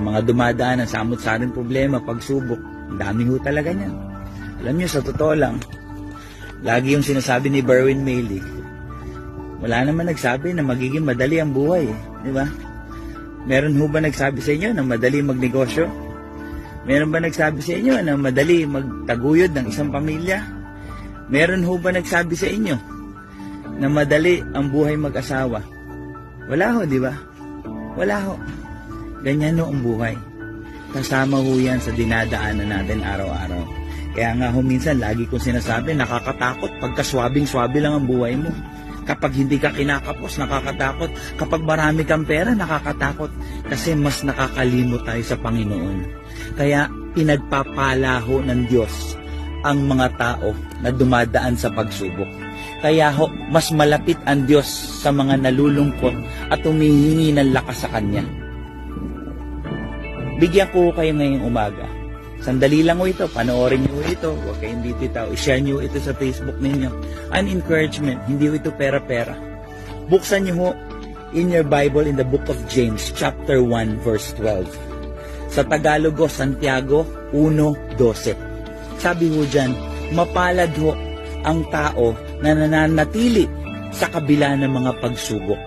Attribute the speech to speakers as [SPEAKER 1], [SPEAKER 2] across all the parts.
[SPEAKER 1] mga dumadaan ng samot-saring problema, pagsubok, ang dami ho talaga niyan. Alam niyo, sa totoo lang, lagi yung sinasabi ni Berwin Mailey, wala naman nagsabi na magiging madali ang buhay, di ba? Meron ho ba nagsabi sa inyo na madali magnegosyo? Meron ba nagsabi sa inyo na madali magtaguyod ng isang pamilya? Meron ho ba nagsabi sa inyo na madali ang buhay mag-asawa? Wala ho, di ba? Wala ho. Ganyan ho ang buhay. Kasama ho yan sa dinadaanan natin araw-araw. Kaya nga ho minsan, lagi kong sinasabi, nakakatakot pagka swabing-swabe lang ang buhay mo. Kapag hindi ka kinakapos, nakakatakot. Kapag marami kang pera, nakakatakot. Kasi mas nakakalimot tayo sa Panginoon. Kaya pinagpapala ho ng Diyos ang mga tao na dumadaan sa pagsubok. Kaya ho, mas malapit ang Diyos sa mga nalulungkot at humihingi ng lakas sa Kanya. Bigyan ko kayo ngayong umaga. Sandali lang ho ito, panoorin nyo ito, huwag kayong bibitaw, i-share nyo ito sa Facebook ninyo. An encouragement, hindi ho ito pera-pera. Buksan nyo ho in your Bible in the book of James, chapter 1, verse 12. Sa Tagalog ho, Santiago 1:12. Sabi ho dyan, mapalad ho ang tao na nananatili sa kabila ng mga pagsubok.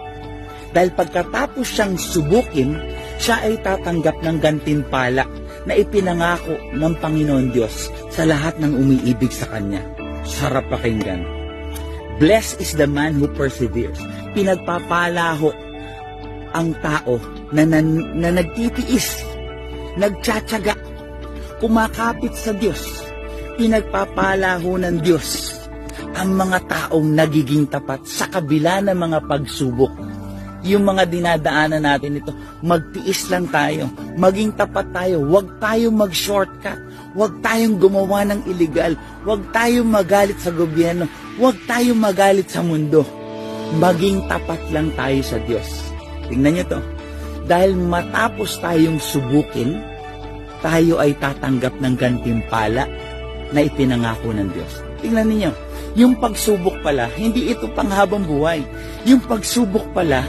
[SPEAKER 1] Dahil pagkatapos siyang subukin, siya ay tatanggap ng gantimpala na ipinangako ng Panginoon Diyos sa lahat ng umiibig sa Kanya. Sarap pakinggan. Blessed is the man who perseveres. Pinagpapala ho ang tao na nagtitiis, nagtsatsaga, kumakapit sa Diyos. Pinagpapala ho ng Diyos ang mga taong nagiging tapat sa kabila ng mga pagsubok. Yung mga dinadaanan natin ito, magtiis lang tayo, maging tapat tayo, huwag tayong mag-shortcut, huwag tayong gumawa ng illegal, huwag tayong magalit sa gobyerno, huwag tayong magalit sa mundo. Maging tapat lang tayo sa Diyos. Tingnan nyo to, dahil matapos tayong subukin, tayo ay tatanggap ng gantimpala na ipinangako ng Diyos. Tingnan niyo, yung pagsubok pala, hindi ito panghabang buhay. Yung pagsubok pala,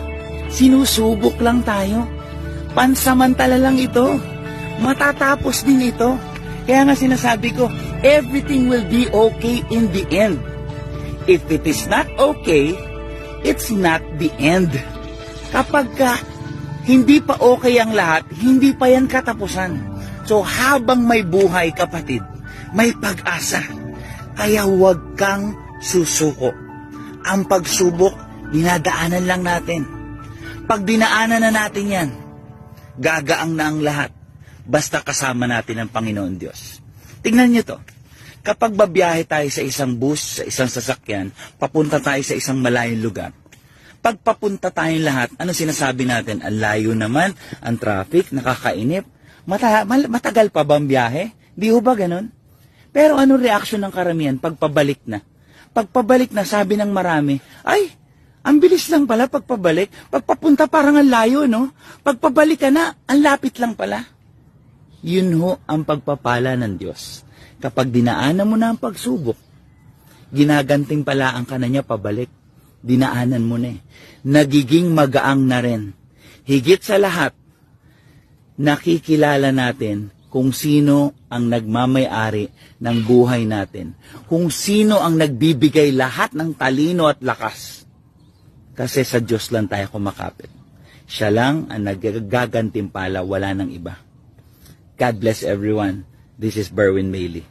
[SPEAKER 1] sinusubok lang tayo. Pansamantala lang ito. Matatapos din ito. Kaya nga sinasabi ko, everything will be okay in the end. If it is not okay, it's not the end. Kapag hindi pa okay ang lahat, hindi pa yan katapusan. So habang may buhay, kapatid, may pag-asa. Kaya huwag kang susuko. Ang pagsubok, dinadaanan lang natin. Pag dinaanan na natin yan, gagaang na ang lahat. Basta kasama natin ang Panginoon Diyos. Tingnan niyo to. Kapag babiyahe tayo sa isang bus, sa isang sasakyan, papunta tayo sa isang malayong lugar. Pag papunta tayong lahat, ano sinasabi natin? Ang layo naman, ang traffic, nakakainip. Matagal pa ba ang biyahe? Di ho ba ganun? Pero anong reaksyon ng karamihan pag pabalik na? Pag pabalik na, sabi ng marami, ay, ang bilis lang pala pagpabalik. Pagpapunta parang ang layo, no? Pagpabalik ka na, ang lapit lang pala. Yun ho ang pagpapala ng Diyos. Kapag dinaanan mo na ang pagsubok, ginaganting pala ang kananya pabalik. Dinaanan mo na eh. Nagiging magaang na rin. Higit sa lahat, nakikilala natin kung sino ang nagmamay-ari ng buhay natin. Kung sino ang nagbibigay lahat ng talino at lakas. Kasi sa Diyos lang tayo kumakapit. Siya lang ang nagagantimpala, wala ng iba. God bless everyone. This is Berwin Mailey.